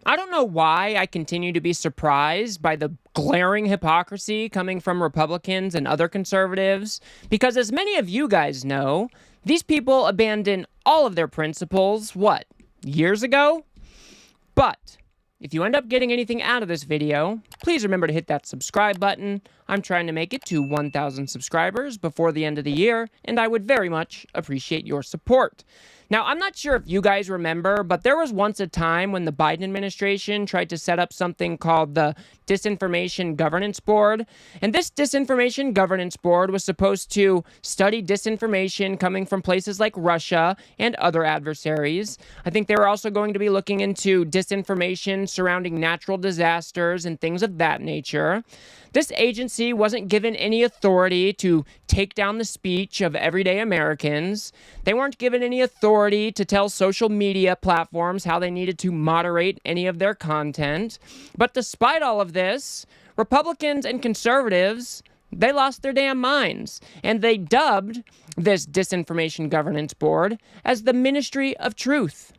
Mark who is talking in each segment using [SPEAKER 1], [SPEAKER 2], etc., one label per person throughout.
[SPEAKER 1] I don't know why I continue to be surprised by the glaring hypocrisy coming from Republicans and other conservatives, because as many of you guys know, these people abandoned all of their principles, what, years ago? But if you end up getting anything out of this video, please remember to hit that subscribe button. I'm trying to make it to 1,000 subscribers before the end of the year, and I would very much appreciate your support. Now, I'm not sure if you guys remember, but there was once a time when the Biden administration tried to set up something called the Disinformation Governance Board. And this Disinformation Governance Board was supposed to study disinformation coming from places like Russia and other adversaries. I think they were also going to be looking into disinformation surrounding natural disasters and things of that nature. This agency wasn't given any authority to take down the speech of everyday Americans. They weren't given any authority to tell social media platforms how they needed to moderate any of their content. But despite all of this, Republicans and conservatives, they lost their damn minds, and they dubbed this Disinformation Governance Board as the Ministry of Truth.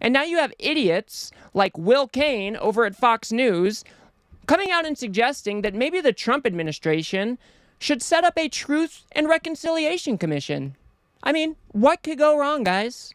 [SPEAKER 1] And now you have idiots like Will Cain over at Fox News coming out and suggesting that maybe the Trump administration should set up a Truth and Reconciliation Commission. I mean, what could go wrong, guys?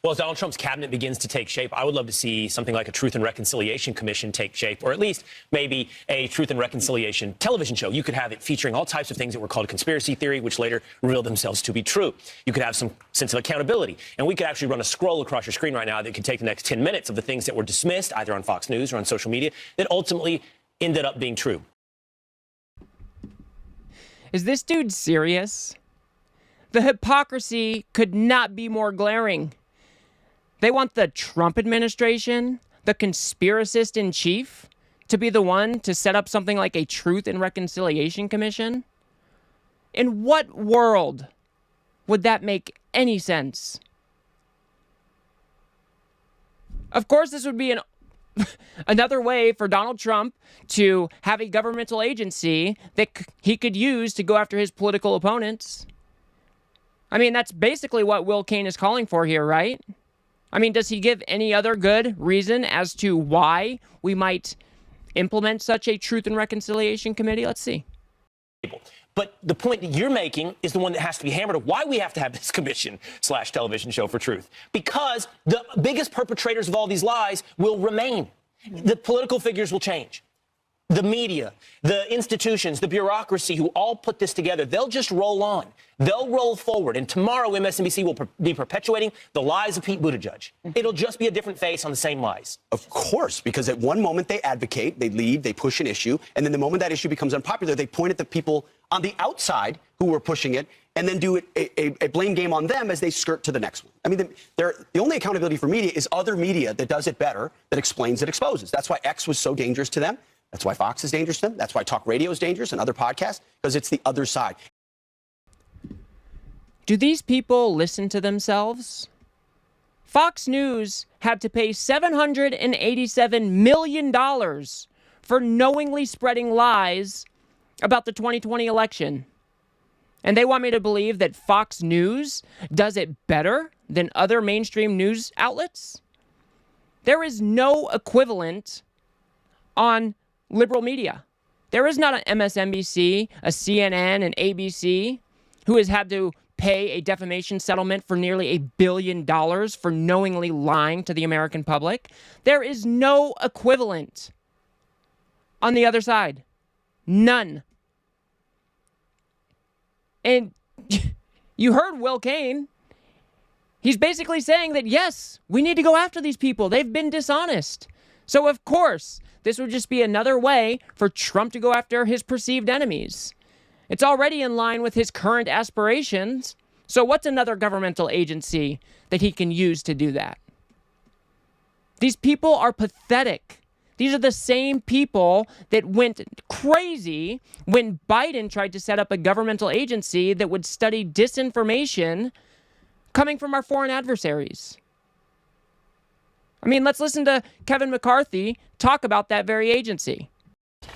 [SPEAKER 2] Well, as Donald Trump's cabinet begins to take shape, I would love to see something like a Truth and Reconciliation Commission take shape, or at least maybe a Truth and Reconciliation television show. You could have it featuring all types of things that were called conspiracy theory, which later revealed themselves to be true. You could have some sense of accountability, and we could actually run a scroll across your screen right now that could take the next 10 minutes of the things that were dismissed, either on Fox News or on social media, that ultimately ended up being true.
[SPEAKER 1] Is this dude serious? The hypocrisy could not be more glaring. They want the Trump administration, the conspiracist in chief, to be the one to set up something like a Truth and Reconciliation Commission? In what world would that make any sense? Of course, this would be another way for Donald Trump to have a governmental agency that he could use to go after his political opponents. I mean, that's basically what Will Cain is calling for here, right? I mean, does he give any other good reason as to why we might implement such a Truth and Reconciliation Committee? Let's see.
[SPEAKER 2] But the point that you're making is the one that has to be hammered of why we have to have this commission/television show for truth. Because the biggest perpetrators of all these lies will remain. The political figures will change. The media, the institutions, the bureaucracy who all put this together, they'll just roll on. They'll roll forward. And tomorrow, MSNBC will be perpetuating the lies of Pete Buttigieg. It'll just be a different face on the same lies.
[SPEAKER 3] Of course, because at one moment they advocate, they lead, they push an issue, and then the moment that issue becomes unpopular, they point at the people on the outside who were pushing it, and then do a blame game on them as they skirt to the next one. I mean, the only accountability for media is other media that does it better, that explains, that exposes. That's why X was so dangerous to them. That's why Fox is dangerous to them. That's why talk radio is dangerous and other podcasts, because it's the other side.
[SPEAKER 1] Do these people listen to themselves? Fox News had to pay $787 million for knowingly spreading lies about the 2020 election. And they want me to believe that Fox News does it better than other mainstream news outlets? There is no equivalent on liberal media. There is not an MSNBC, a CNN, an ABC who has had to pay a defamation settlement for nearly $1 billion for knowingly lying to the American public. There is no equivalent on the other side. None. And you heard Will Cain. He's basically saying that, yes, we need to go after these people. They've been dishonest. So, of course, this would just be another way for Trump to go after his perceived enemies. It's already in line with his current aspirations. So what's another governmental agency that he can use to do that? These people are pathetic. These are the same people that went crazy when Biden tried to set up a governmental agency that would study disinformation coming from our foreign adversaries. I mean, let's listen to Kevin McCarthy talk about that very agency.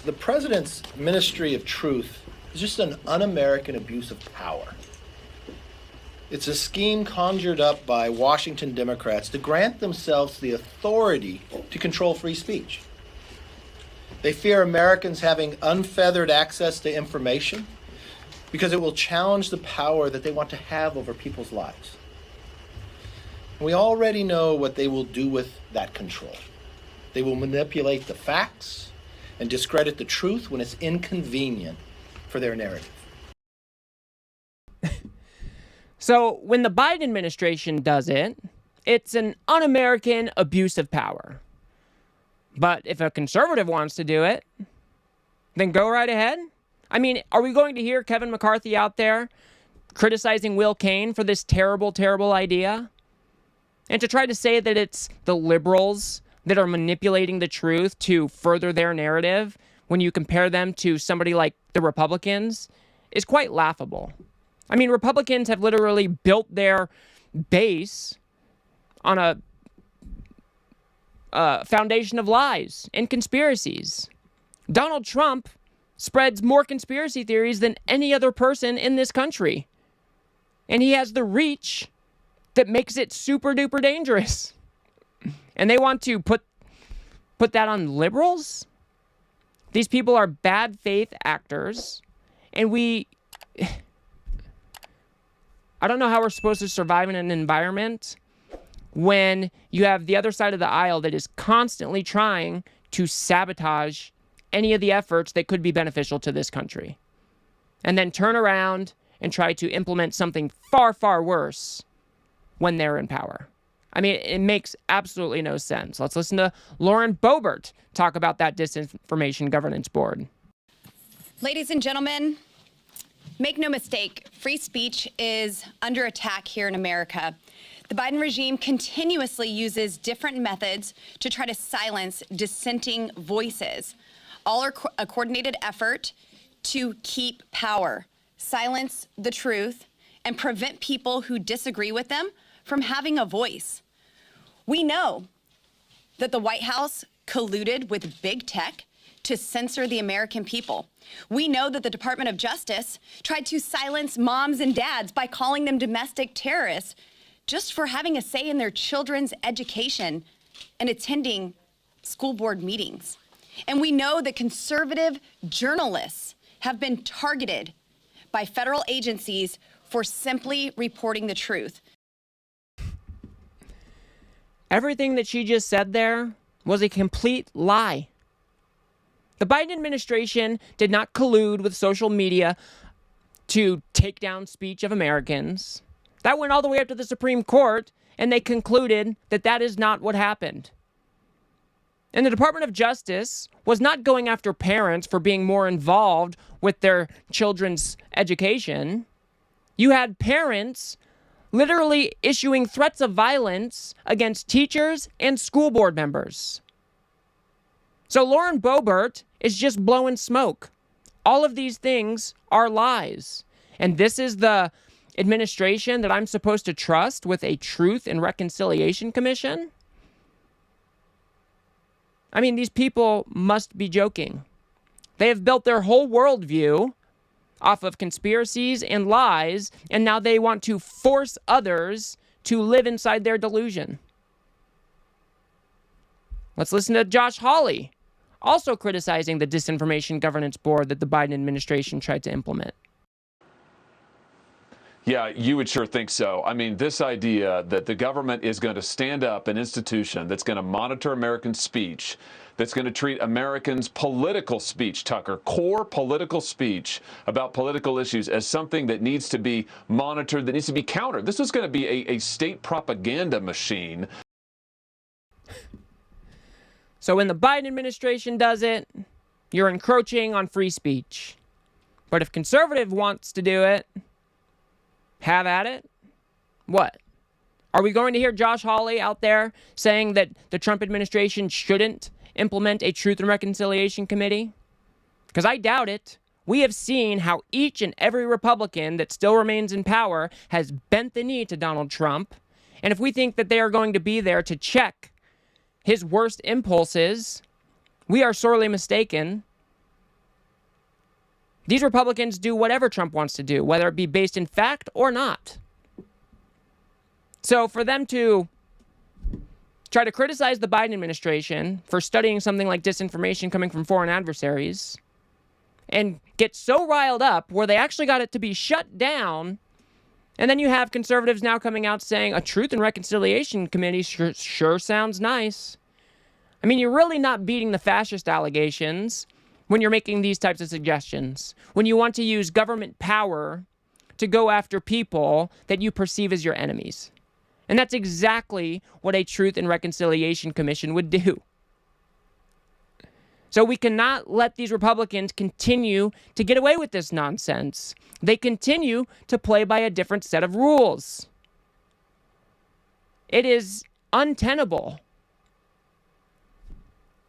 [SPEAKER 4] The president's Ministry of Truth is just an un-American abuse of power. It's a scheme conjured up by Washington Democrats to grant themselves the authority to control free speech. They fear Americans having unfeathered access to information because it will challenge the power that they want to have over people's lives. We already know what they will do with that control. They will manipulate the facts and discredit the truth when it's inconvenient for their narrative.
[SPEAKER 1] So when the Biden administration does it, it's an un-American abuse of power. But if a conservative wants to do it, then go right ahead. I mean, are we going to hear Kevin McCarthy out there criticizing Will Cain for this terrible, terrible idea? And to try to say that it's the liberals that are manipulating the truth to further their narrative when you compare them to somebody like the Republicans is quite laughable. I mean, Republicans have literally built their base on a foundation of lies and conspiracies. Donald Trump spreads more conspiracy theories than any other person in this country. And he has the reach that makes it super duper dangerous. And they want to put that on liberals? These people are bad faith actors. And I don't know how we're supposed to survive in an environment when you have the other side of the aisle that is constantly trying to sabotage any of the efforts that could be beneficial to this country. And then turn around and try to implement something far, far worse when they're in power. I mean, it makes absolutely no sense. Let's listen to Lauren Boebert talk about that Disinformation Governance Board.
[SPEAKER 5] Ladies and gentlemen, make no mistake, free speech is under attack here in America. The Biden regime continuously uses different methods to try to silence dissenting voices. All are a coordinated effort to keep power, silence the truth, and prevent people who disagree with them from having a voice. We know that the White House colluded with big tech to censor the American people. We know that the Department of Justice tried to silence moms and dads by calling them domestic terrorists just for having a say in their children's education and attending school board meetings. And we know that conservative journalists have been targeted by federal agencies for simply reporting the truth.
[SPEAKER 1] Everything that she just said there was a complete lie. The Biden administration did not collude with social media to take down speech of Americans. That went all the way up to the Supreme Court, and they concluded that that is not what happened. And the Department of Justice was not going after parents for being more involved with their children's education. You had parents literally issuing threats of violence against teachers and school board members. So Lauren Boebert is just blowing smoke. All of these things are lies. And this is the administration that I'm supposed to trust with a Truth and Reconciliation Commission? I mean, these people must be joking. They have built their whole worldview off of conspiracies and lies, and now they want to force others to live inside their delusion. Let's listen to Josh Hawley, also criticizing the Disinformation Governance Board that the Biden administration tried to implement.
[SPEAKER 6] Yeah, you would sure think so. I mean, this idea that the government is going to stand up an institution that's going to monitor American speech, that's going to treat Americans' political speech, Tucker, core political speech about political issues as something that needs to be monitored, that needs to be countered. This is going to be a state propaganda machine.
[SPEAKER 1] So when the Biden administration does it, you're encroaching on free speech. But if conservative wants to do it, have at it. What? Are we going to hear Josh Hawley out there saying that the Trump administration shouldn't implement a Truth and Reconciliation Committee? Because I doubt it. We have seen how each and every Republican that still remains in power has bent the knee to Donald Trump. And if we think that they are going to be there to check his worst impulses, we are sorely mistaken. These Republicans do whatever Trump wants to do, whether it be based in fact or not. So for them to try to criticize the Biden administration for studying something like disinformation coming from foreign adversaries and get so riled up where they actually got it to be shut down, and then you have conservatives now coming out saying a Truth and Reconciliation Committee sure sounds nice. I mean, you're really not beating the fascist allegations when you're making these types of suggestions, when you want to use government power to go after people that you perceive as your enemies. And that's exactly what a Truth and Reconciliation Commission would do. So we cannot let these Republicans continue to get away with this nonsense. They continue to play by a different set of rules. It is untenable.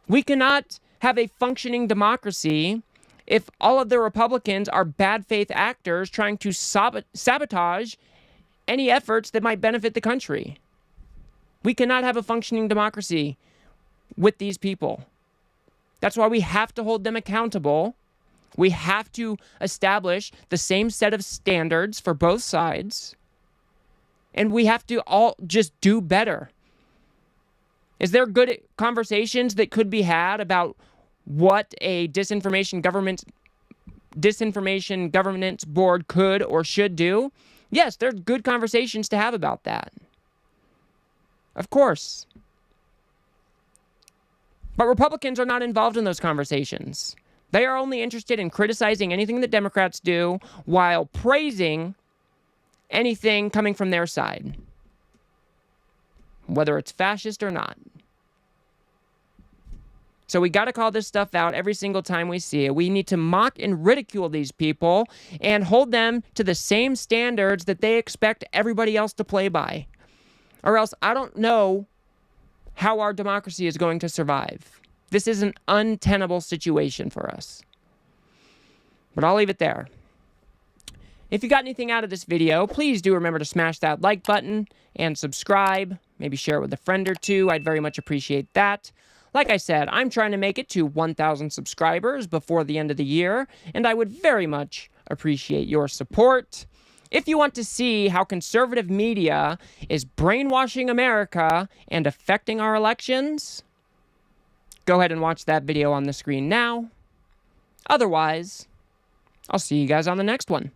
[SPEAKER 1] We cannot have a functioning democracy if all of the Republicans are bad faith actors trying to sabotage any efforts that might benefit the country. We cannot have a functioning democracy with these people. That's why we have to hold them accountable. We have to establish the same set of standards for both sides. And we have to all just do better. Is there good conversations that could be had about what a disinformation governance board could or should do? Yes, there are good conversations to have about that. Of course. But Republicans are not involved in those conversations. They are only interested in criticizing anything that Democrats do while praising anything coming from their side, whether it's fascist or not. So we got to call this stuff out every single time we see it. We need to mock and ridicule these people and hold them to the same standards that they expect everybody else to play by. Or else I don't know how our democracy is going to survive. This is an untenable situation for us. But I'll leave it there. If you got anything out of this video, please do remember to smash that like button and subscribe. Maybe share it with a friend or two. I'd very much appreciate that. Like I said, I'm trying to make it to 1,000 subscribers before the end of the year, and I would very much appreciate your support. If you want to see how conservative media is brainwashing America and affecting our elections, go ahead and watch that video on the screen now. Otherwise, I'll see you guys on the next one.